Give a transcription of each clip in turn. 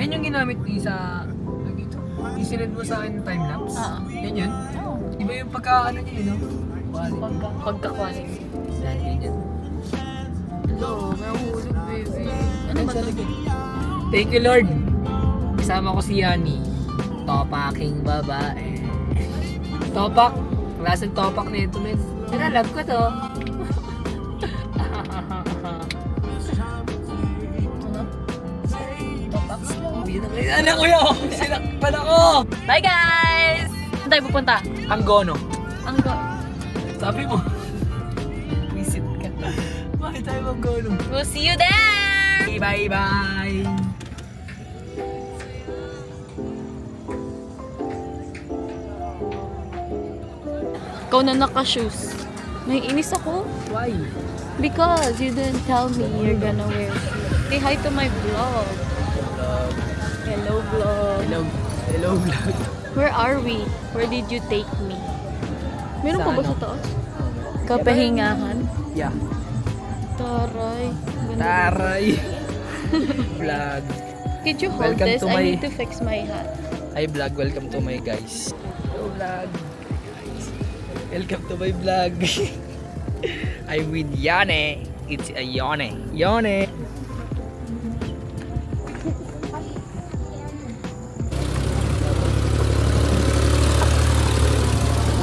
Yan yung ginamit ni sa... dito. Yung sinend mo sa akin time-lapse. Yan yun. Iba yung pagka-ano niya yun, no? Pagka-quality. Yan yun. Hello, nahulog baby. Ano ba ito? Thank you, Lord. Kasama ko si Yani. Topaking babae. Topak. Klaseng topak na ito, men. Pero love ko to. Anak ko yun! Sinakpan ako! Bye guys! Saan tayo pupunta? Anggono. Sabi mo. Visit ka. Bakit tayo Anggono? We'll see you there! Bye-bye! Ikaw na naka-shoes. Naiinis ako. Why? Because you didn't tell me you're gonna wear shoes. Say hi to my vlog. Hello vlog. Hello vlog. Where are we? Where did you take me? Meron pa ba Sa sa taas? Kapahingahan? Yeah. Taray. Ganda. Taray. Vlog. Could you hold Welcome this? to I my- need to fix my hat. Hi vlog, welcome to my guys. Hello vlog. Welcome to my vlog. I'm with Yane. It's a Yone. Yone.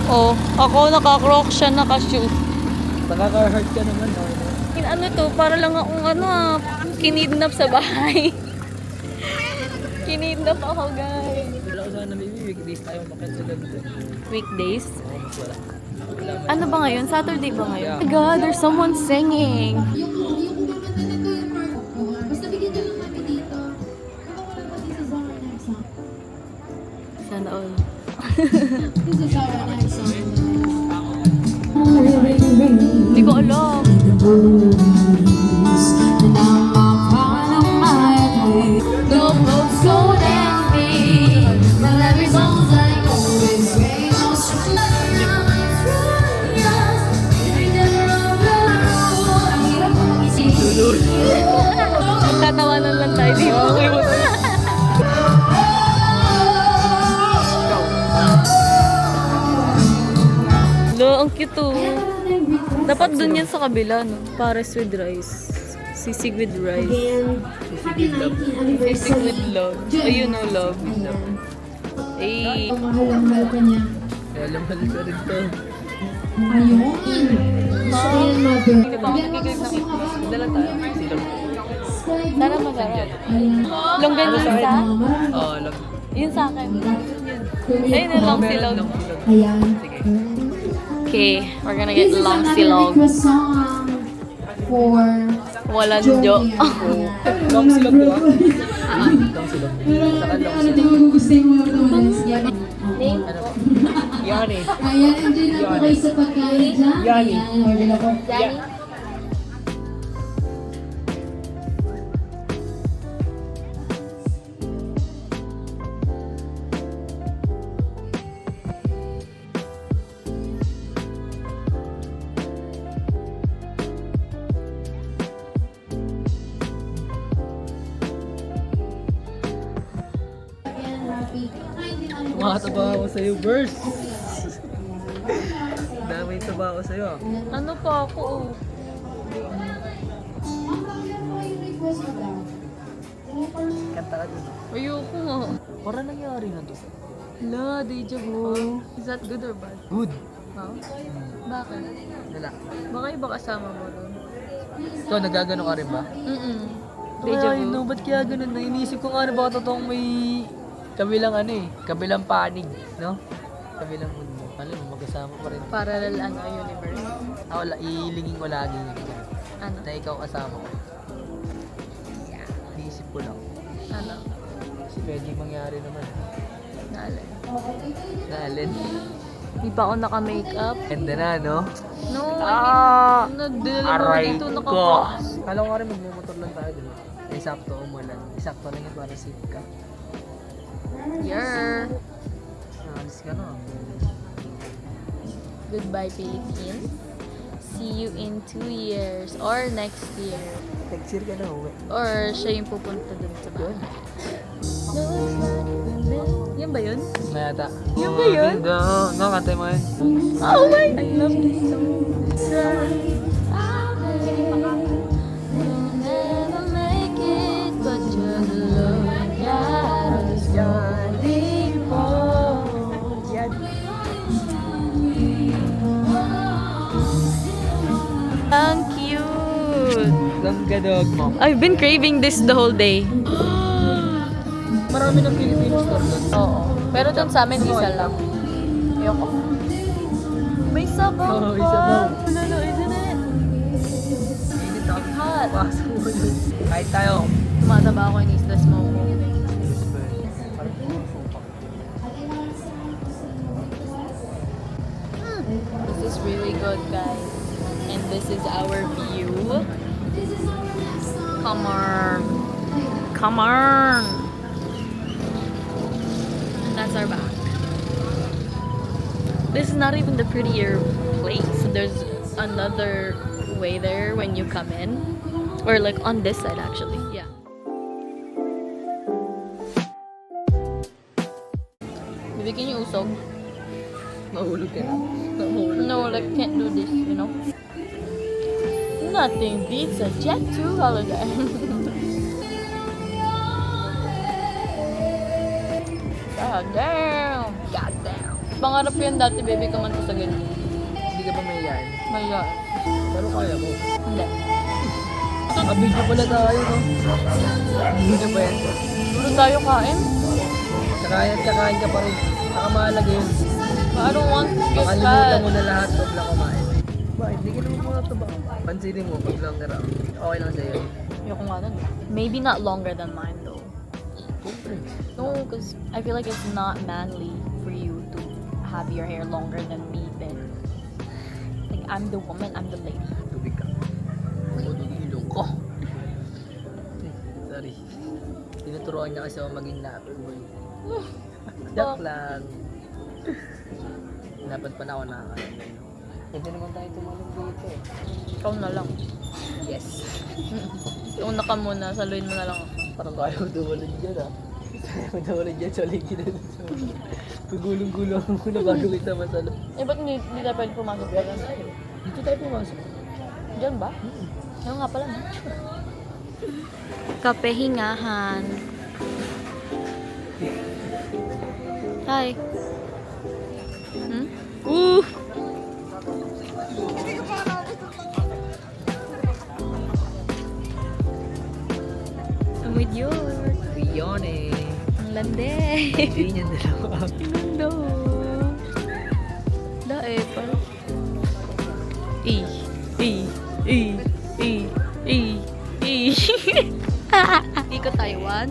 Oh, ako naka-croc siya, naka-shoe. Nakaka-hurt ka naman. Ano to? Para lang akong kinidnap sa bahay. Kinidnap ako, guys. Wala ko sana baby, weekdays tayo makit sa gabi. Weekdays? Oo, mas wala. Wala man. Ano ba ngayon? Saturday ba ngayon? Yeah. Oh my God, there's someone singing. Yung gumaganda nito yung mark ko. Basta bigyan nyo lang kami dito. Ako lang pati sa Zara next song. Sana all. This is Zara next song. Hindi ko alam. No folks go down me. My every song's like always rain on Tatawanan lang tayo dito. Lo, ang cute oh. Dapat dun yan sa kabila, no? Pares with rice. Sisig with rice. Happy 19th Sisig with anniversary. love. Ayun no, love. Eh, Ang mahal ka niya. Kaya lamahal ka rin to. Ayun. Gusto yan, mother. hindi pa ako nakikinig ng itlog. Dala tayo. Tara masarap. Longgan yung isa? Oo, alam. Yun sa akin. Ayun na lang silog. Ayan. Sige. Okay, we're gonna get This is long another silog. request song for Walang Joey. jo. Long silog to ah. Long silog. Saka long Ano silog. din mo gusto yung mga tumalas? Yan. Ano? Yane. Ayan, enjoy lang po kayo sa pagkain dyan. Yani. Ayan, order na po. Ayan, happy. 19th Tumataba ako sa'yo, Burst. Damay taba ako sa'yo. Ano pa ako? Oh. Ang dami mo yung request mo daw. Kanta ka dun. Ayoko nga. Para nangyari na to. La, deja vu. Is that good or bad? Good. Huh? Bakit? Wala. Baka iba kasama mo ron. Ikaw, nagagano ka rin ba? Deja Ay, vu. no, ba't kaya ganun? Iniisip ko nga na baka totoong may kabilang ano eh, kabilang panig, no? Kabilang mundo. Alam mo, magkasama pa rin. Parallel universe. Ako, ilingin ko lagi yun. Ano? Na ikaw kasama ko. Yeah. Iniisip ko lang. Ano? Kasi pwede mangyari naman. Naalala. Naalin. Di pa ako naka-makeup. Ganda na, no? No, Ah! dinala mo Aray dito ko! naka-crocs. Kala ko nga rin magmumotor lang tayo, diba? Eh, sakto, umulan. Sakto lang yun para safe ka. Yeah. Alis ka na. Goodbye, Philippines. See you in 2 years or next year. Next year ka na, uwi. Or siya yung pupunta dun sa bahay. Mayata. Yun ba yun? No, kantay mo yun. Oh my! I love this song. You'll never make it, but just look at us starting Ang cute! Langgadog mo. I've been craving this the whole day. Marami ng Filipino store doon. Oo. Pero dun sa amin, isa lang. Ayoko. May sabaw Oo, pa. may sabaw. No, isn't it? Init ako. Hot. Pasok mo yun. Kahit tayo. Tumataba ako in East Smoke. This is really good, guys. And this is our view. Come on. Come on. And that's our back. This is not even the prettier place. There's another way there when you come in. Or like on this side actually. Yeah. Baby, can you usog? Mahulog ka na. No, like can't do this, you know. Nothing beats a Jet 2 holiday. God damn! God damn! Pangarap ko yan dati, baby, kumanta sa ganyan. Hindi ka ba mayayain? Maya. Pero kaya mo. Hindi. Kabig na pala tayo, no? Hindi na ba yan? Duro tayo kain. Kakain ka pa rin. Nakamahalaga yun. But I don't want to get Makalimutan fat. mo na lahat pag lang kumain. Bakit? Hindi ka naman mga taba. Pansinin mo pag longer ako. Okay lang sa'yo. Ayoko nga nun. Maybe not longer than mine though. No, because I feel like it's not manly for you to have your hair longer than me then. Like, I'm the woman, I'm the lady. Tubig ka. O, ilong ko. Sorry. Tinuturuan niya kasi ako maging lapid boy. Joke lang. Dapat pa na ako nakakain. Pwede naman tayo tumalong dito eh. Ikaw na lang. Yes. Una ka muna, saluhin mo na lang ako. Parang kaya mo tumalon dyan ah. Kaya mo tumalon dyan, saligin na dun. Pagulong-gulong ako muna bago kita masalo. Eh, ba't hindi tayo pwede pumasok pa lang? Dito tayo pumasok. Diyan ba? Ayaw nga pala, no? Kapehingahan. Hi. Hmm? I'm with you. Yun eh. Ang lande. Hindi niyan dalawa. Lando. Dae, parang... Ikot tayo, 1.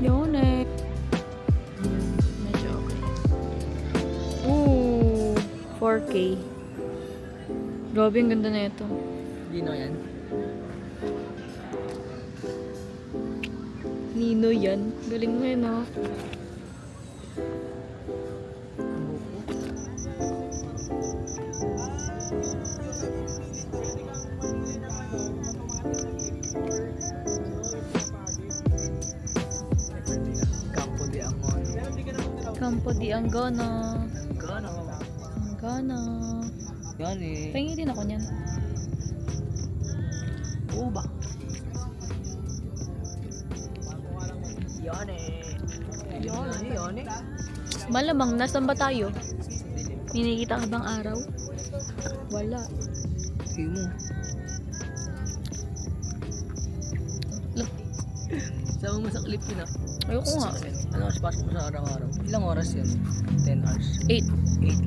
Yun eh. Medyo okay. Ooh, 4K. Grabe, ang ganda na ito. Dino yan. Nino yan. Galing mo yun, no? Campo de Amon. Campo di Angono. Gano. Angono. Yan eh. Pahingi din ako niyan. Oo ba? Yan eh. Yan eh. Malamang, nasan ba tayo? Minikita ka bang araw? Wala. Sige mo. Sama mo sa clip yun ah. Ayoko nga. Ano oras pasok mo sa araw-araw? Ilang oras yun? 10 hours. 8.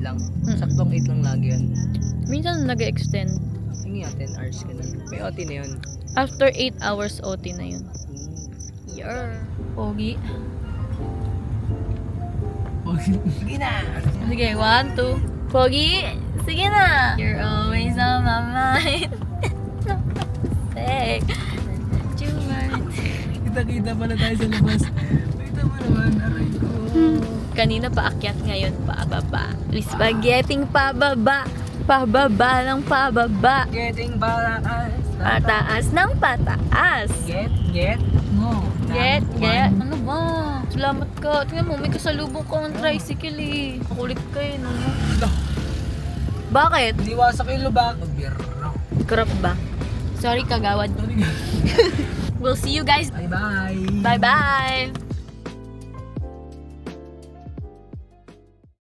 8 lang. Mm. Saktong 8 lang lagi yun. Minsan nag-extend. Sige nga, 10 hours ka na. May OT na yun. After 8 hours OT na yun. Yer. Pogi. Sige na! Sige, 1, 2. Pogi! Sige na! You're always on my mind. Say. Jumart. Kita Kita-kita pala tayo sa labas. Kita mo naman, aray ko. Kanina paakyat, ngayon pababa. Spaghetti pababa. Pababa ng pababa. Getting balakas. Pataas ng pataas. Get mo. Get. Ano ba? Salamat ka. Tingnan mo, may kasalubong ko ang tricycle eh. Makulit ka eh, no? Bakit? Hindi wasak yung lubak. Biro. Crop ba? Sorry, kagawad. We'll see you guys. Bye-bye. Bye-bye.